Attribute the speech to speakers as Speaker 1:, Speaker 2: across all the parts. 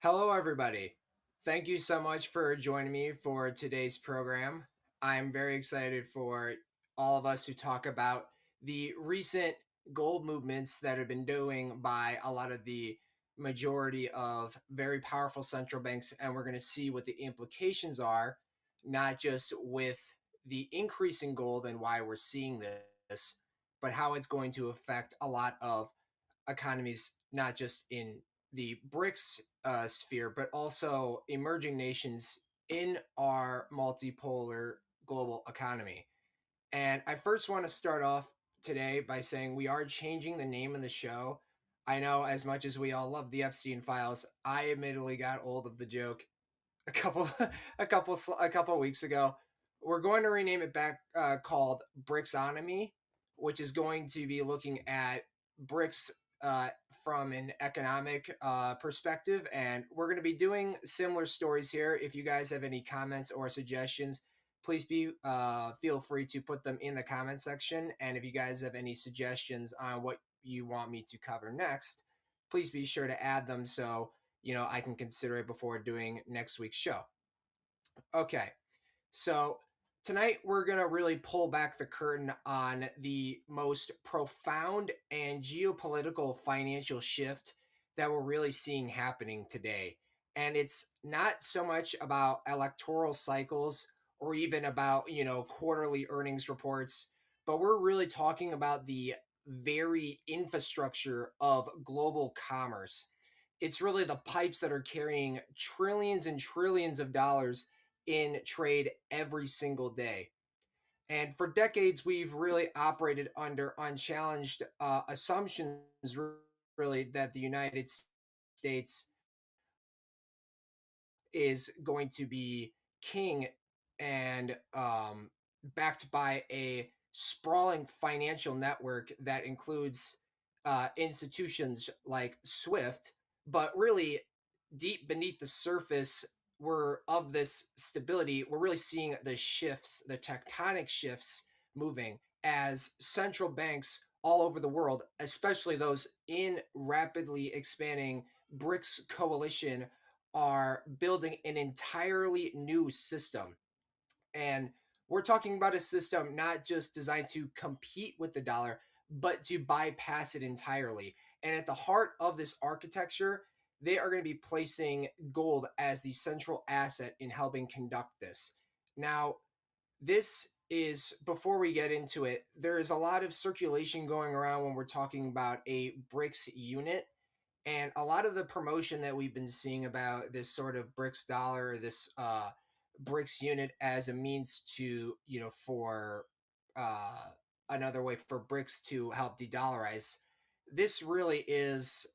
Speaker 1: Hello, everybody. Thank you so much for joining me for today's program. I'm very excited for all of us to talk about the recent gold movements that have been doing by a lot of the majority of very powerful central banks. And we're going to see what the implications are, not just with the increase in gold and why we're seeing this, but how it's going to affect a lot of economies, not just in the BRICS sphere, but also emerging nations in our multipolar global economy. And I first want to start off today by saying we are changing the name of the show. I know as much as we all love the Epstein files, I admittedly got old of the joke a couple a couple weeks ago. We're going to rename it back called BRICSonomy, which is going to be looking at BRICS from an economic perspective, and we're going to be doing similar stories here. If you guys have any comments or suggestions, please be feel free to put them in the comment section. And if you guys have any suggestions on what you want me to cover next, please be sure to add them so I can consider it before doing next week's show. Okay, so tonight we're going to really pull back the curtain on the most profound and geopolitical financial shift that we're really seeing happening today. And it's not so much about electoral cycles or even about, quarterly earnings reports, but we're really talking about the very infrastructure of global commerce. It's really the pipes that are carrying trillions and trillions of dollars in trade every single day. And for decades, we've really operated under unchallenged assumptions, really, that the United States is going to be king and backed by a sprawling financial network that includes institutions like SWIFT, but really deep beneath the surface we're of this stability, we're really seeing the shifts, the tectonic shifts moving as central banks all over the world, especially those in rapidly expanding BRICS coalition, are building an entirely new system. And we're talking about a system not just designed to compete with the dollar, but to bypass it entirely. And at the heart of this architecture, they are going to be placing gold as the central asset in helping conduct this. Now, this is before we get into it, there is a lot of circulation going around when we're talking about a BRICS unit, and a lot of the promotion that we've been seeing about this sort of BRICS dollar, this BRICS unit as a means to, for uh, another way for BRICS to help de-dollarize, this really is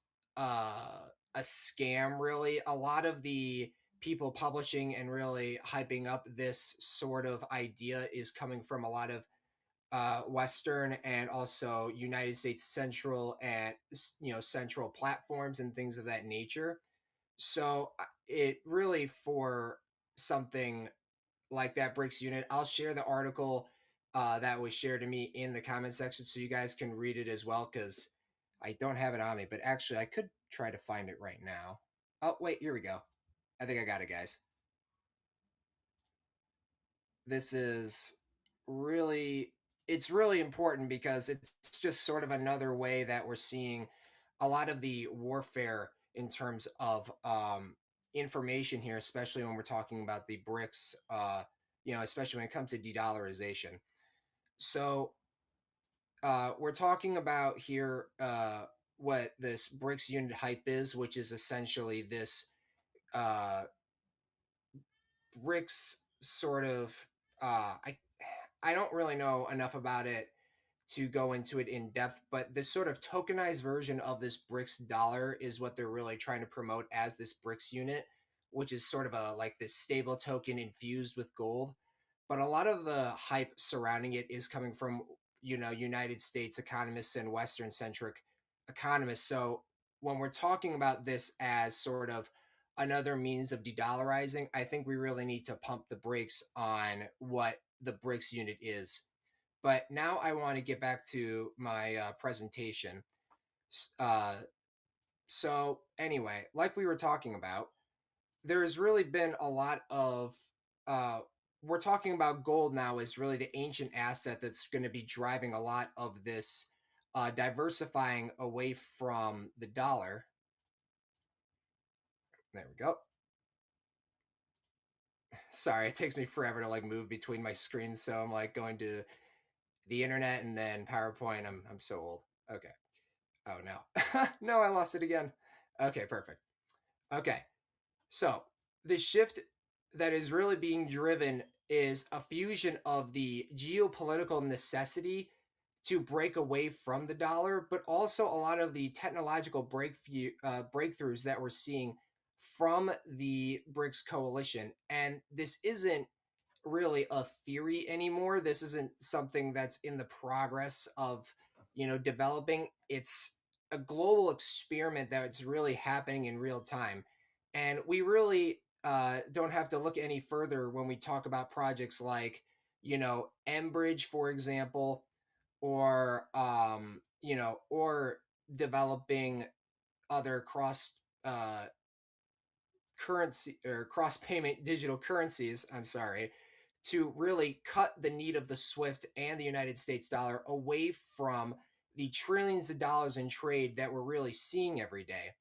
Speaker 1: a scam, really. A lot of the people publishing and really hyping up this sort of idea is coming from a lot of Western and also United States central and central platforms and things of that nature. So it really for something like that BRICS unit, I'll share the article that was shared to me in the comment section so you guys can read it as well because I don't have it on me, but actually I could try to find it right now. Oh wait, here we go. I think I got it, guys. This is really it's really important because it's just sort of another way that we're seeing a lot of the warfare in terms of information here, especially when we're talking about the BRICS, especially when it comes to de-dollarization. So we're talking about here what this BRICS unit hype is, which is essentially this uh, BRICS sort of I don't really know enough about it to go into it in depth, but this sort of tokenized version of this BRICS dollar is what they're really trying to promote as this BRICS unit, which is sort of a like this stable token infused with gold. But a lot of the hype surrounding it is coming from United States economists and Western centric economists. So when we're talking about this as sort of another means of de-dollarizing, I think we really need to pump the brakes on what the BRICS unit is. But now I want to get back to my presentation. Uh, so anyway, like we were talking about, there's really been a lot of uh, we're talking about gold now as really the ancient asset that's going to be driving a lot of this diversifying away from the dollar. There we go. Sorry, it takes me forever to like move between my screens, so I'm like going to the internet and then PowerPoint. I'm so old. Okay. Oh no. No, I lost it again. Okay, perfect. Okay. So, the shift that is really being driven is a fusion of the geopolitical necessity to break away from the dollar, but also a lot of the technological breakthroughs that we're seeing from the BRICS coalition. And this isn't really a theory anymore. This isn't something that's in the progress of, developing. It's a global experiment that's really happening in real time. And we really don't have to look any further when we talk about projects like, mBridge, for example, or developing other currency or cross payment digital currencies, I'm sorry, to really cut the need of the SWIFT and the United States dollar away from the trillions of dollars in trade that we're really seeing every day.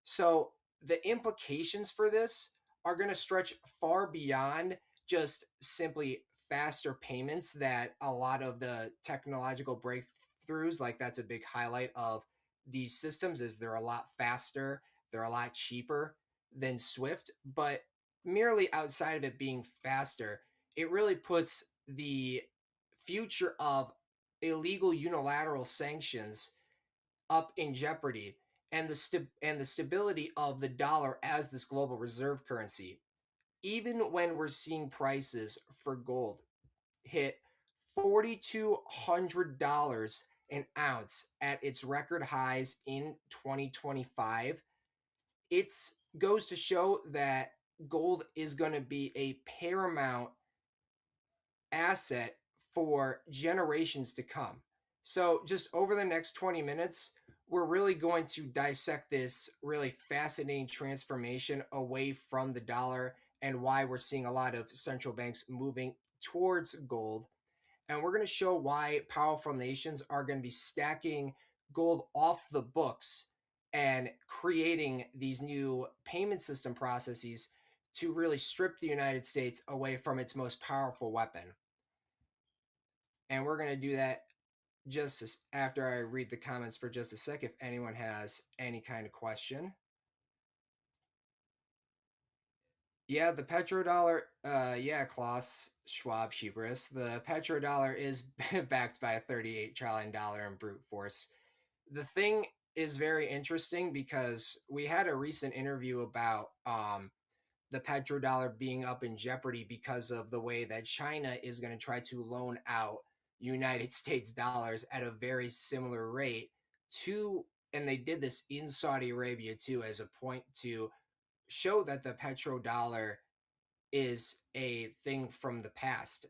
Speaker 1: So the implications for this are going to stretch far beyond just simply faster payments that a lot of the technological breakthroughs, like that's a big highlight of these systems, is they're a lot faster, they're a lot cheaper than Swift, but merely outside of it being faster, it really puts the future of illegal unilateral sanctions up in jeopardy, and the stability of the dollar as this global reserve currency. Even when we're seeing prices for gold hit $4,200 an ounce at its record highs in 2025, it's goes to show that gold is going to be a paramount asset for generations to come. So, just over the next 20 minutes, we're really going to dissect this really fascinating transformation away from the dollar and why we're seeing a lot of central banks moving towards gold. And we're going to show why powerful nations are going to be stacking gold off the books and creating these new payment system processes to really strip the United States away from its most powerful weapon. And we're going to do that after I read the comments for just a sec, if anyone has any kind of question. Yeah, the petrodollar, yeah, Klaus Schwab hubris. The petrodollar is backed by a $38 trillion in brute force. The thing is very interesting because we had a recent interview about the petrodollar being up in jeopardy because of the way that China is going to try to loan out United States dollars at a very similar rate to, and they did this in Saudi Arabia too, as a point to show that the petrodollar is a thing from the past.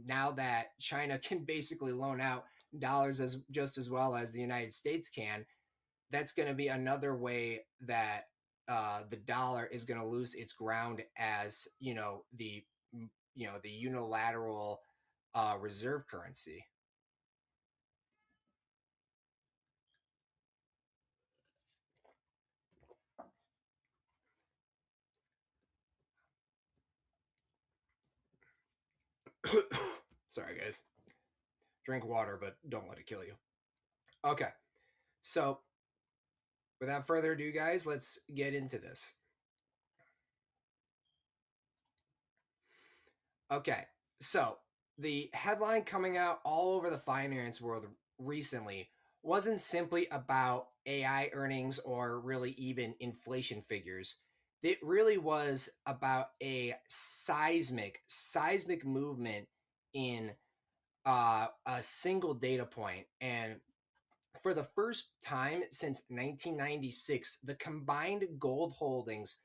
Speaker 1: Now that China can basically loan out dollars as just as well as the United States can, that's going to be another way that the dollar is going to lose its ground as the unilateral reserve currency. Sorry, guys. Drink water, but don't let it kill you. Okay, so without further ado, guys, let's get into this. Okay, so the headline coming out all over the finance world recently wasn't simply about AI earnings or really even inflation figures. It really was about a seismic movement in a single data point. And for the first time since 1996, the combined gold holdings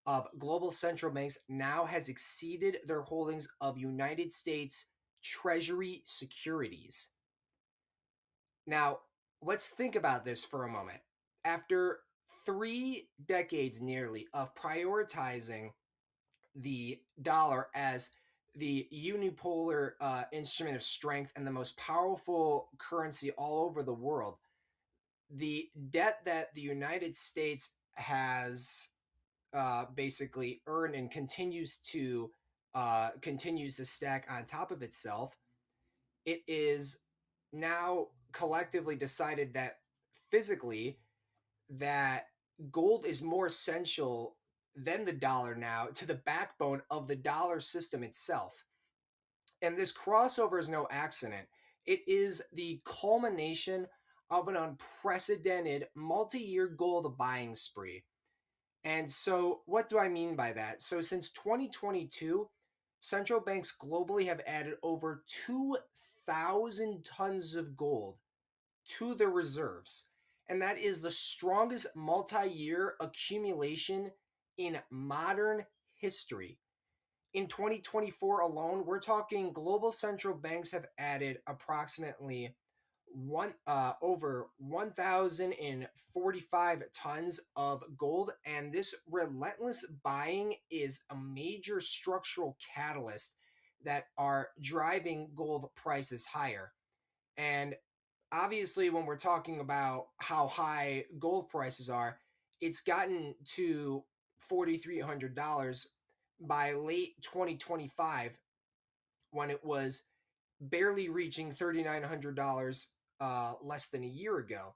Speaker 1: of global central banks now has exceeded their holdings of United States Treasury securities. Now, let's think about this for a moment. After 3 decades nearly of prioritizing the dollar as the unipolar instrument of strength and the most powerful currency all over the world, the debt that the United States has basically earned and continues to stack on top of itself, it is now collectively decided that physically that gold is more essential than the dollar now to the backbone of the dollar system itself. And this crossover is no accident. It is the culmination of an unprecedented multi year gold buying spree. And so, what do I mean by that? So, since 2022, central banks globally have added over 2,000 tons of gold to their reserves. And that is the strongest multi year accumulation in modern history. In 2024 alone, we're talking global central banks have added approximately over 1,045 tons of gold, and this relentless buying is a major structural catalyst that are driving gold prices higher. And obviously, when we're talking about how high gold prices are, it's gotten to $4,300 by late 2025 when it was barely reaching $3,900 less than a year ago.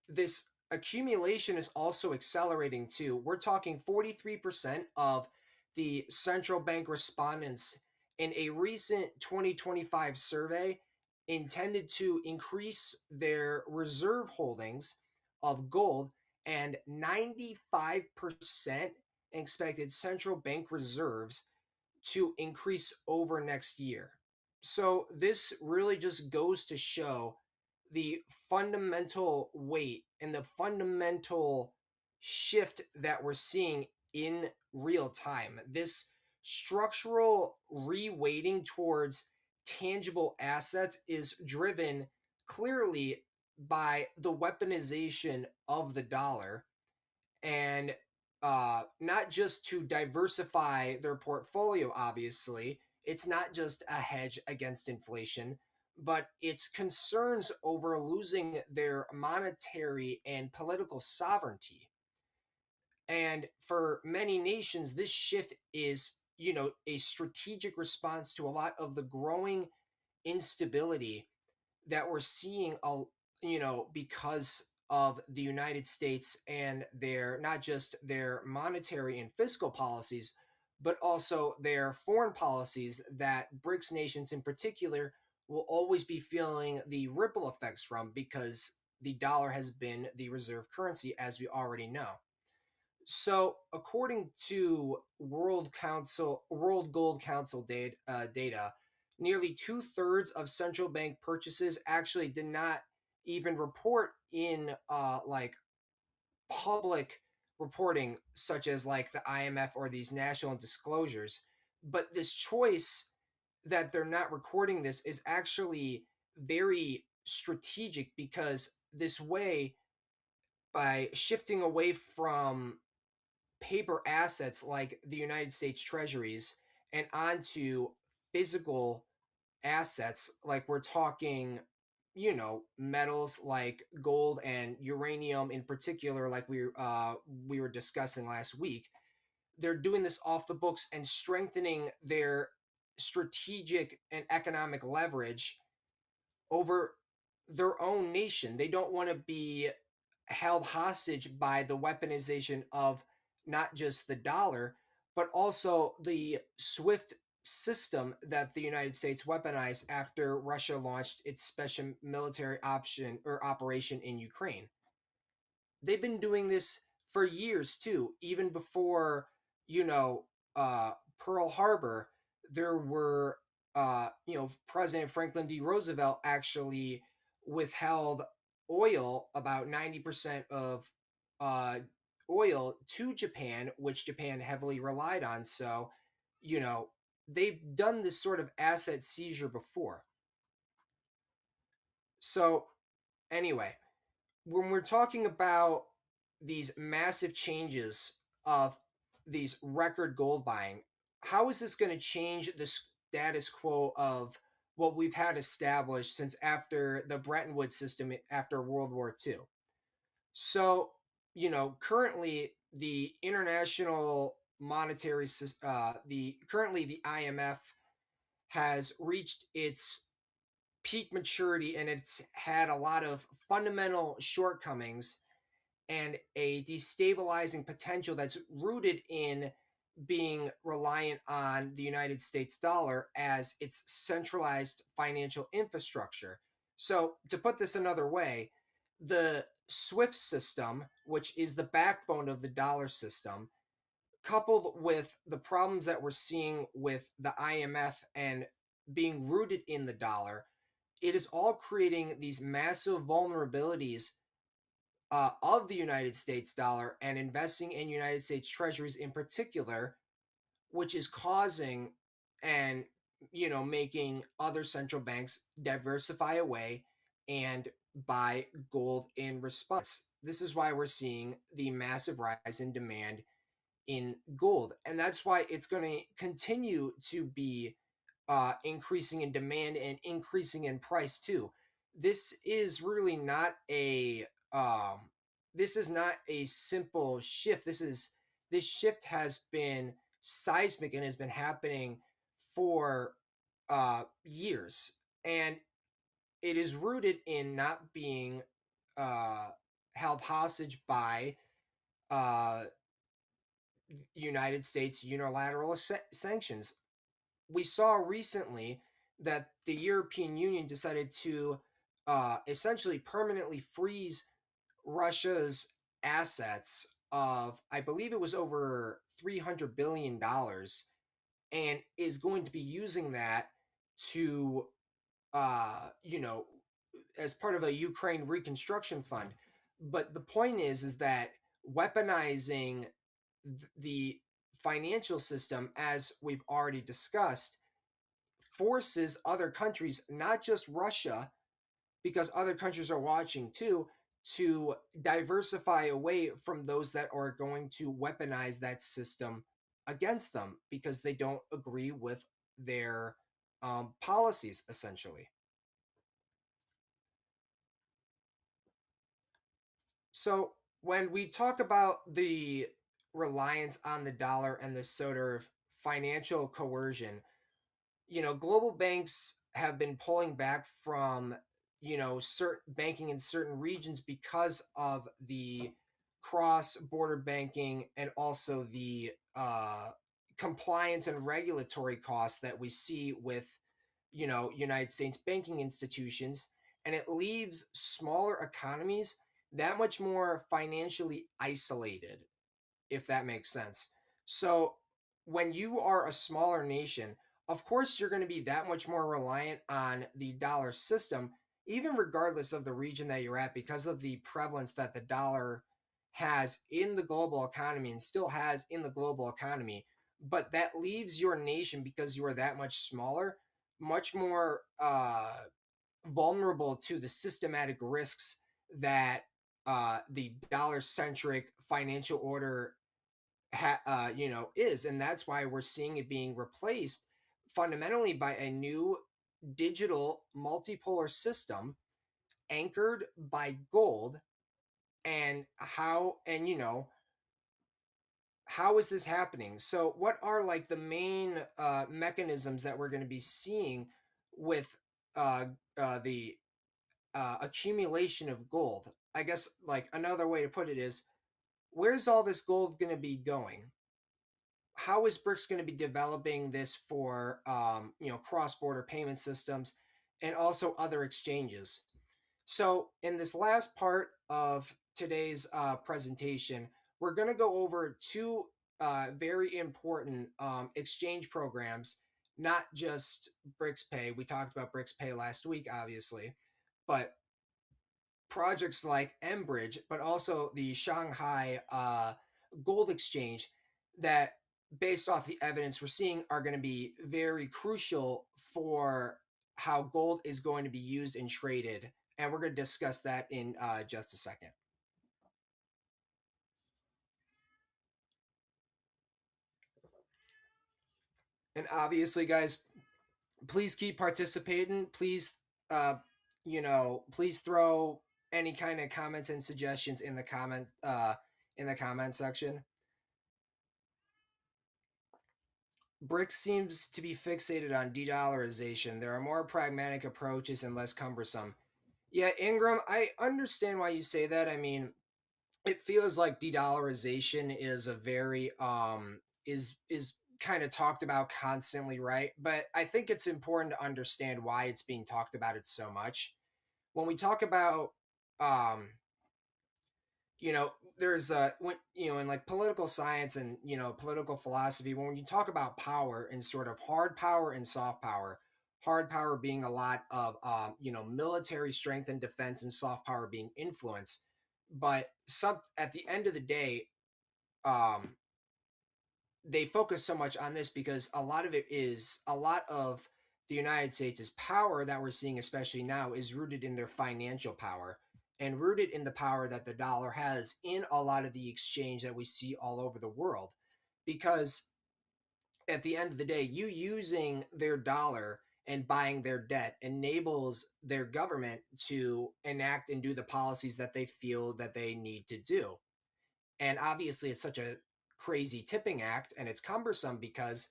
Speaker 1: This accumulation is also accelerating too. We're talking 43% of the central bank respondents in a recent 2025 survey intended to increase their reserve holdings of gold, and 95% expected central bank reserves to increase over next year. So this really just goes to show the fundamental weight and the fundamental shift that we're seeing in real time. This structural reweighting towards tangible assets is driven clearly by the weaponization of the dollar, and not just to diversify their portfolio, obviously. It's not just a hedge against inflation, but it's concerns over losing their monetary and political sovereignty. And for many nations, this shift is, a strategic response to a lot of the growing instability that we're seeing, because of the United States and their not just their monetary and fiscal policies, but also their foreign policies that BRICS nations in particular will always be feeling the ripple effects from, because the dollar has been the reserve currency, as we already know. So, according to World Gold Council data, nearly 2/3 of central bank purchases actually did not even report in like public reporting, such as like the IMF or these national disclosures. But this choice that they're not recording this is actually very strategic, because this way, by shifting away from paper assets like the United States Treasuries and onto physical assets, like we're talking, metals like gold and uranium in particular, like we were discussing last week. They're doing this off the books and strengthening their strategic and economic leverage over their own nation. They don't want to be held hostage by the weaponization of not just the dollar, but also the SWIFT system that the United States weaponized after Russia launched its special military option or operation in Ukraine. They've been doing this for years too, even before, you know, Pearl Harbor. There were, President Franklin D. Roosevelt actually withheld oil, about 90% of uh, oil to Japan, which Japan heavily relied on. So, you know, they've done this sort of asset seizure before. So, anyway, when we're talking about these massive changes of these record gold buying, how is this going to change the status quo of what we've had established since after the Bretton Woods system after World War II? So, currently the international monetary the currently the IMF has reached its peak maturity, and it's had a lot of fundamental shortcomings and a destabilizing potential that's rooted in being reliant on the United States dollar as its centralized financial infrastructure. So, to put this another way, the SWIFT system, which is the backbone of the dollar system, coupled with the problems that we're seeing with the IMF and being rooted in the dollar, it is all creating these massive vulnerabilities of the United States dollar and investing in United States treasuries in particular, which is causing and making other central banks diversify away and buy gold in response. This is why we're seeing the massive rise in demand in gold. And that's why it's going to continue to be increasing in demand and increasing in price too. This is really not a this is not a simple shift. This shift has been seismic and has been happening for years, and it is rooted in not being uh, held hostage by uh, United States unilateral sanctions. We saw recently that the European Union decided to essentially permanently freeze Russia's assets of, I believe it was over $300 billion, and is going to be using that to, you know, as part of a Ukraine reconstruction fund. But the point is that weaponizing the financial system, as we've already discussed, forces other countries, not just Russia, because other countries are watching too, to diversify away from those that are going to weaponize that system against them because they don't agree with their policies, essentially. So, when we talk about the reliance on the dollar and this sort of financial coercion, global banks have been pulling back from, certain banking in certain regions because of the cross-border banking and also the compliance and regulatory costs that we see with, United States banking institutions, and it leaves smaller economies that much more financially isolated, if that makes sense. So when you are a smaller nation, of course you're going to be that much more reliant on the dollar system, even regardless of the region that you're at, because of the prevalence that the dollar has in the global economy and still has in the global economy. But that leaves your nation, because you are that much smaller, much more vulnerable to the systematic risks that the dollar-centric financial order is, and that's why we're seeing it being replaced fundamentally by a new digital multipolar system anchored by gold. And how is this happening? So what are like the main mechanisms that we're going to be seeing with uh, the accumulation of gold? I guess like another way to put it is, where's all this gold going to be going? How is BRICS going to be developing this for cross-border payment systems and also other exchanges? So in this last part of today's presentation, we're going to go over two very important exchange programs, not just BRICS Pay. We talked about BRICS Pay last week, obviously, but projects like mBridge, but also the Shanghai Gold Exchange, that, based off the evidence we're seeing, are going to be very crucial for how gold is going to be used and traded. And we're going to discuss that in just a second. And obviously, guys, please keep participating. Please, uh, please throw any kind of comments and suggestions in the comment section. BRICS seems to be fixated on de-dollarization. There are more pragmatic approaches and less cumbersome. Yeah, Ingram, I understand why you say that. I mean, it feels like de-dollarization is a very is kind of talked about constantly, right? But I think it's important to understand why it's being talked about it so much. When we talk about um there's when in like political science and political philosophy, when you talk about power and sort of hard power and soft power, hard power being a lot of military strength and defense, and soft power being influence. But some at the end of the day, um they focus so much on this because a lot of the United States' power that we're seeing, especially now, is rooted in their financial power and rooted in the power that the dollar has in a lot of the exchange that we see all over the world. Because at the end of the day, you using their dollar and buying their debt enables their government to enact and do the policies that they feel that they need to do. And obviously, it's such a crazy tipping act and it's cumbersome because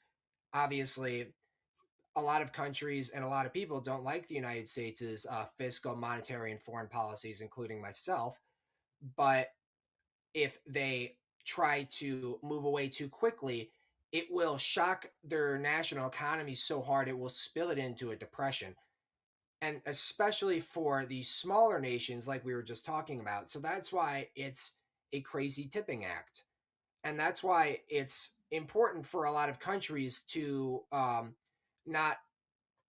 Speaker 1: obviously a lot of countries and a lot of people don't like the United States' fiscal, monetary, and foreign policies, including myself. But if they try to move away too quickly, it will shock their national economy so hard it will spill it into a depression. And especially for these smaller nations, like we were just talking about. So that's why it's a crazy tipping act. And that's why it's important for a lot of countries to not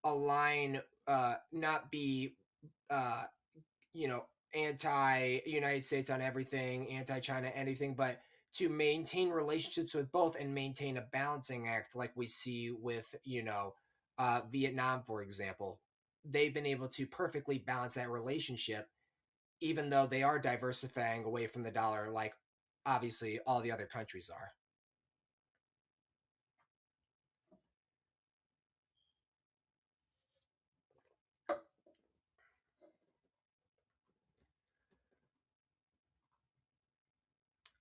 Speaker 1: align, not be, uh, you know, anti United States on everything, anti China anything, but to maintain relationships with both and maintain a balancing act, like we see with Vietnam, for example. They've been able to perfectly balance that relationship, even though they are diversifying away from the dollar, like obviously all the other countries are.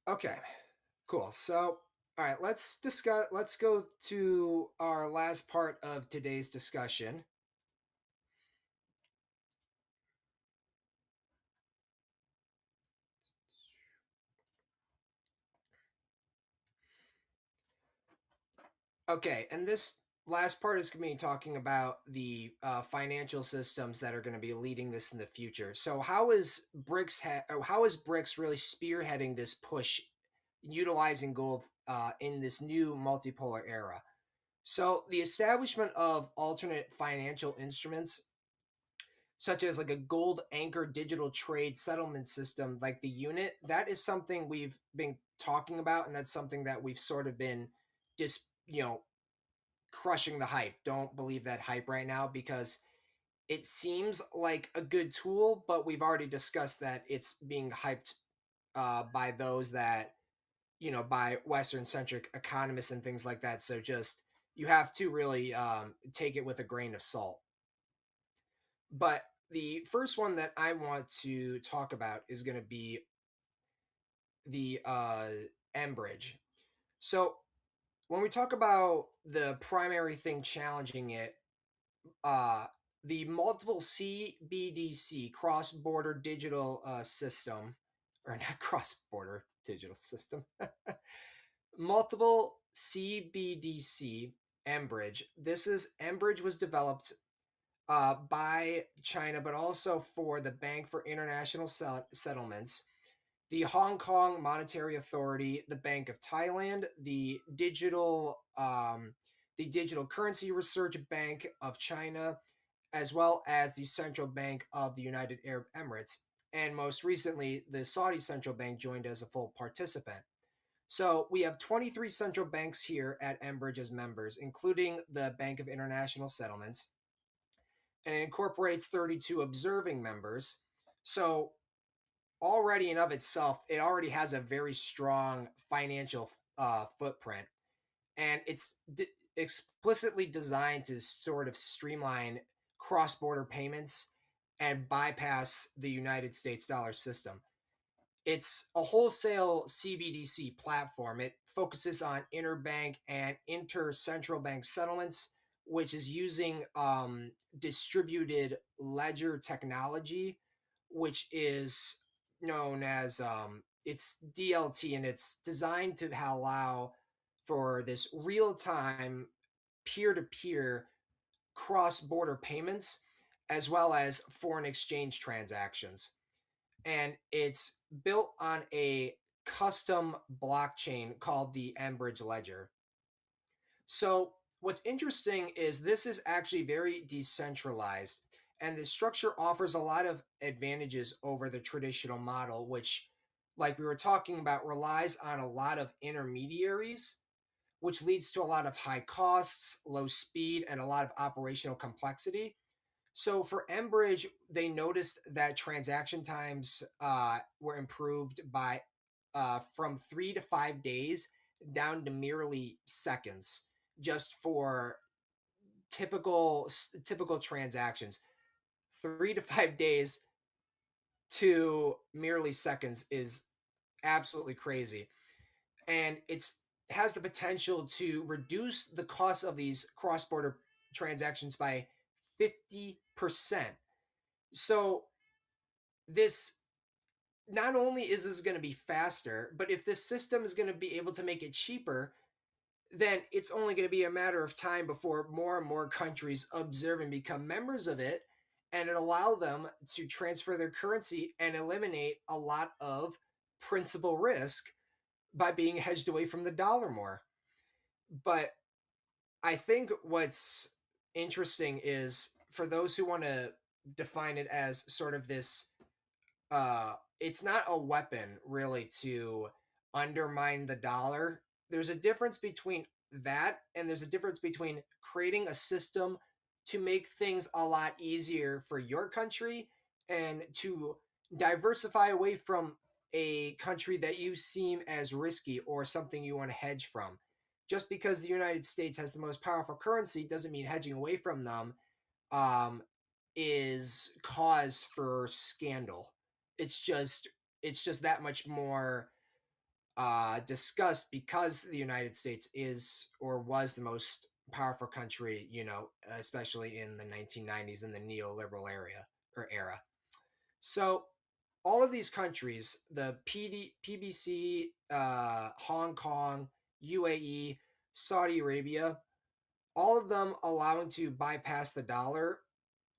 Speaker 1: Okay, cool. So, all right, let's discuss. Let's go to our last part of today's discussion. Okay, and this last part is going to be talking about the financial systems that are going to be leading this in the future. So, how is BRICS really spearheading this push, utilizing gold in this new multipolar era? So, the establishment of alternate financial instruments such as like a gold anchor digital trade settlement system like the unit, that is something we've been talking about, and that's something that we've sort of been just crushing the hype. Don't believe that hype right now because it seems like a good tool, but we've already discussed that it's being hyped by those that by Western centric economists and things like that. So just you have to really take it with a grain of salt. But the first one that I want to talk about is going to be the mBridge. So when we talk about the primary thing challenging it, uh, the multiple CBDC cross-border digital system, or not cross-border digital system, multiple CBDC mBridge. This is mBridge was developed by China, but also for the Bank for International Settlements, the Hong Kong Monetary Authority, the Bank of Thailand, the Digital Currency Research Bank of China, as well as the Central Bank of the United Arab Emirates. And most recently, the Saudi Central Bank joined as a full participant. So we have 23 central banks here at mBridge as members, including the Bank of International Settlements, and it incorporates 32 observing members. So already in of itself, it already has a very strong financial footprint, and explicitly designed to sort of streamline cross border payments and bypass the United States dollar system. It's a wholesale CBDC platform. It focuses on interbank and inter-central bank settlements, which is using distributed ledger technology, which is known as it's DLT, and it's designed to allow for this real-time peer-to-peer cross-border payments as well as foreign exchange transactions, and it's built on a custom blockchain called the mBridge ledger. So, what's interesting is this is actually very decentralized, and the structure offers a lot of advantages over the traditional model, which, like we were talking about, relies on a lot of intermediaries, which leads to a lot of high costs, low speed, and a lot of operational complexity. So for mBridge, they noticed that transaction times were improved by from 3 to 5 days down to merely seconds, just for typical transactions. 3 to 5 days to merely seconds is absolutely crazy, and it's has the potential to reduce the cost of these cross-border transactions by 50%. So this not only is this going to be faster, but if this system is going to be able to make it cheaper, then it's only going to be a matter of time before more and more countries observe and become members of it, and it allow them to transfer their currency and eliminate a lot of principal risk by being hedged away from the dollar more. But I think what's interesting is for those who want to define it as sort of this it's not a weapon really to undermine the dollar. There's a difference between that, and there's a difference between creating a system to make things a lot easier for your country and to diversify away from a country that you seem as risky or something you want to hedge from. Just because the United States has the most powerful currency doesn't mean hedging away from them um, is cause for scandal. It's just it's just that much more discussed because the United States is or was the most powerful country, especially in the 1990s in the neoliberal era. So all of these countries, the PBC, Hong Kong, UAE, Saudi Arabia, all of them allowing to bypass the dollar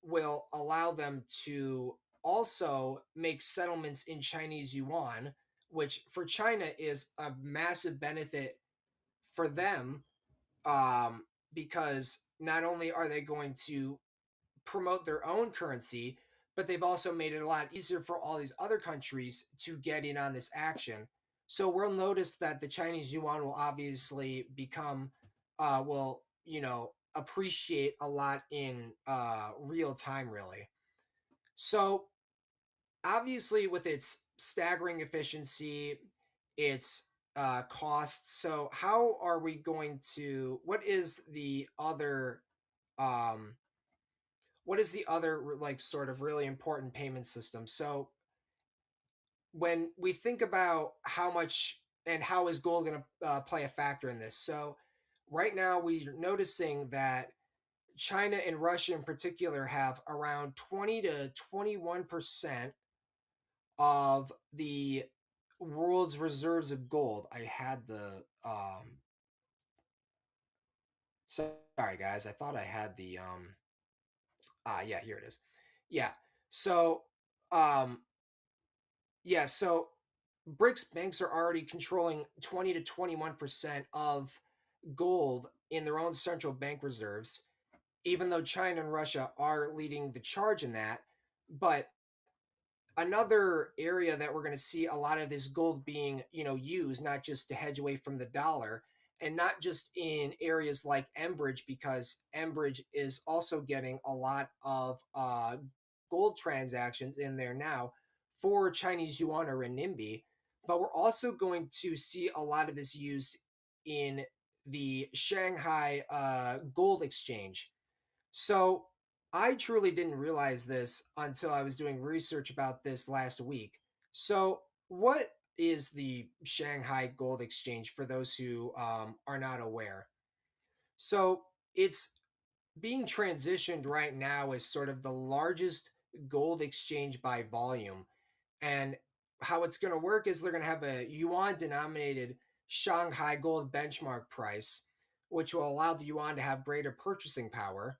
Speaker 1: will allow them to also make settlements in Chinese yuan, which for China is a massive benefit for them, because not only are they going to promote their own currency, but they've also made it a lot easier for all these other countries to get in on this action. So we'll notice that the Chinese yuan will obviously will, appreciate a lot in real time, really. So obviously, with its staggering efficiency, its costs. So how are we going to? Um, what is the other like sort of really important payment system? So when we think about how much and how is gold going to play a factor in this? So right now we're noticing that China and Russia in particular have around 20 to 21% of the world's reserves of gold. I had the sorry guys, I thought I had the yeah, here it is. Yeah. So um so BRICS banks are already controlling 20 to 21% of gold in their own central bank reserves, even though China and Russia are leading the charge in that. But another area that we're going to see a lot of this gold being used not just to hedge away from the dollar, and not just in areas like mBridge, because mBridge is also getting a lot of gold transactions in there now for Chinese yuan or renminbi, but we're also going to see a lot of this used in the Shanghai gold exchange. So I truly didn't realize this until I was doing research about this last week. So, what is the Shanghai Gold Exchange for those who are not aware? So, it's being transitioned right now as sort of the largest gold exchange by volume. And how it's going to work is they're going to have a yuan denominated Shanghai gold benchmark price, which will allow the yuan to have greater purchasing power.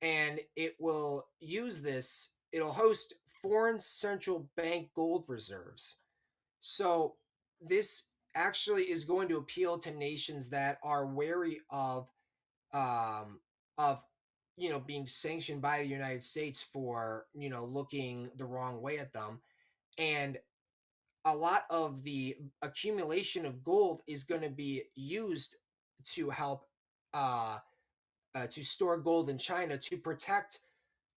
Speaker 1: And it will use this, it'll host foreign central bank gold reserves. So this actually is going to appeal to nations that are wary um of being sanctioned by the United States for looking the wrong way at them. And a lot of the accumulation of gold is going to be used to help uh, to store gold in China to protect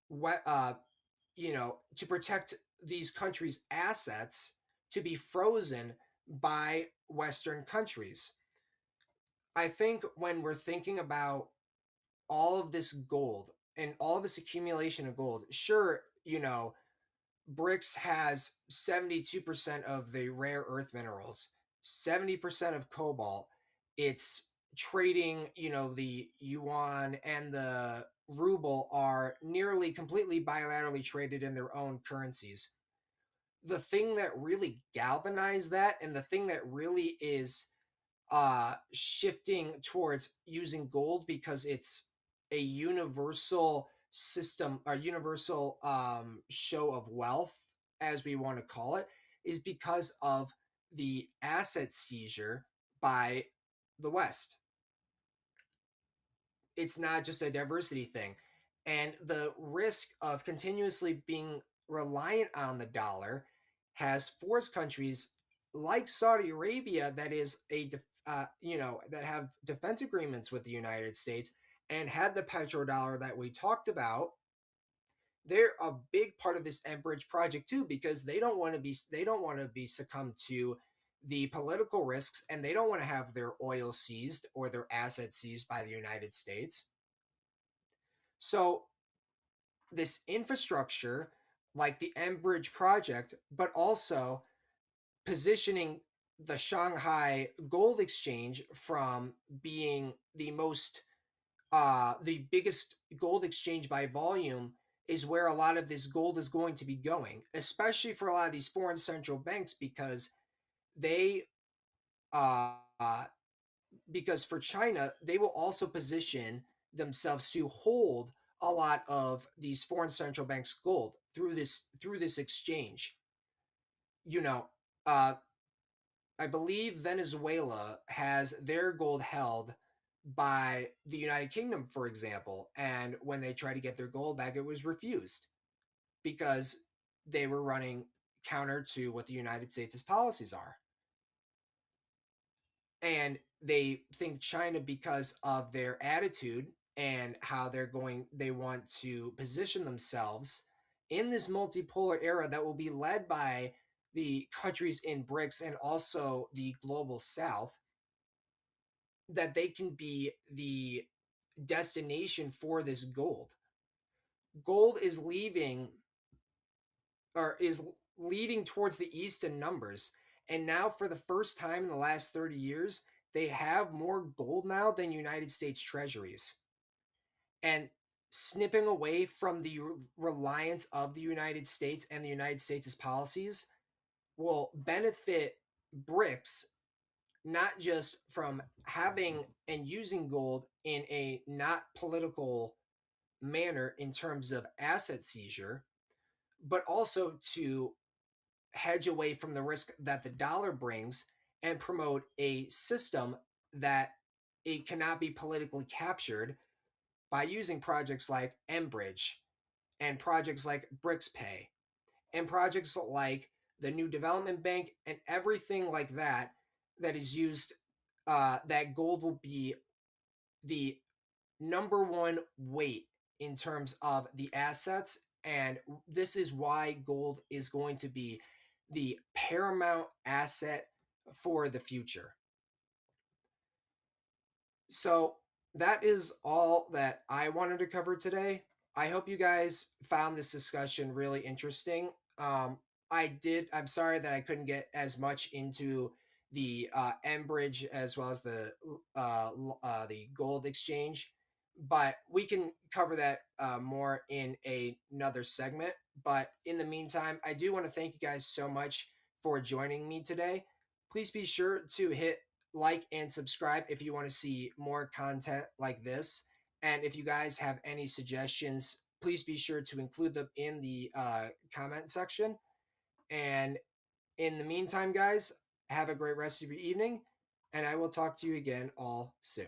Speaker 1: what to protect these countries' assets to be frozen by Western countries. I think when we're thinking about all of this gold and all of this accumulation of gold, sure, BRICS has 72% of the rare earth minerals, 70% of cobalt. It's trading, the yuan and the ruble are nearly completely bilaterally traded in their own currencies. The thing that really galvanized that and the thing that really is shifting towards using gold because it's a universal system or universal show of wealth, as we want to call it, is because of the asset seizure by the West. It's not just a diversity thing. And the risk of continuously being reliant on the dollar has forced countries like Saudi Arabia that is that have defense agreements with the United States and had the petrodollar that we talked about. They're a big part of this mBridge project too because they don't want to be succumbed to the political risks, and they don't want to have their oil seized or their assets seized by the United States. So this infrastructure, like the mBridge project, but also positioning the Shanghai Gold Exchange from being the biggest gold exchange by volume, is where a lot of this gold is going to be going, especially for a lot of these foreign central banks because they uh, because for China, they will also position themselves to hold a lot of these foreign central banks gold through this exchange. You know, uh, I believe Venezuela has their gold held by the United Kingdom, for example, and when they tried to get their gold back, it was refused because they were running counter to what the United States' policies are. And they think China, because of their attitude and how they want to position themselves in this multipolar era that will be led by the countries in BRICS and also the global south, that they can be the destination for this gold. Gold is leading towards the east in numbers. And now, for the first time in the last 30 years, they have more gold now than United States treasuries. And snipping away from the reliance of the United States and the United States' policies will benefit BRICS not just from having and using gold in a not political manner in terms of asset seizure, but also to hedge away from the risk that the dollar brings and promote a system that it cannot be politically captured by using projects like mBridge and projects like BRICS Pay and projects like the New Development Bank and everything like that that is used. That gold will be the number one weight in terms of the assets. And this is why gold is going to be the paramount asset for the future. So that is all that I wanted to cover today. I hope you guys found this discussion really interesting. I'm sorry that I couldn't get as much into the mBridge as well as the gold exchange, but we can cover that more in another segment. But in the meantime, I do want to thank you guys so much for joining me today. Please be sure to hit like and subscribe if you want to see more content like this. And if you guys have any suggestions, please be sure to include them in the comment section. And in the meantime, guys, have a great rest of your evening, and I will talk to you again all soon.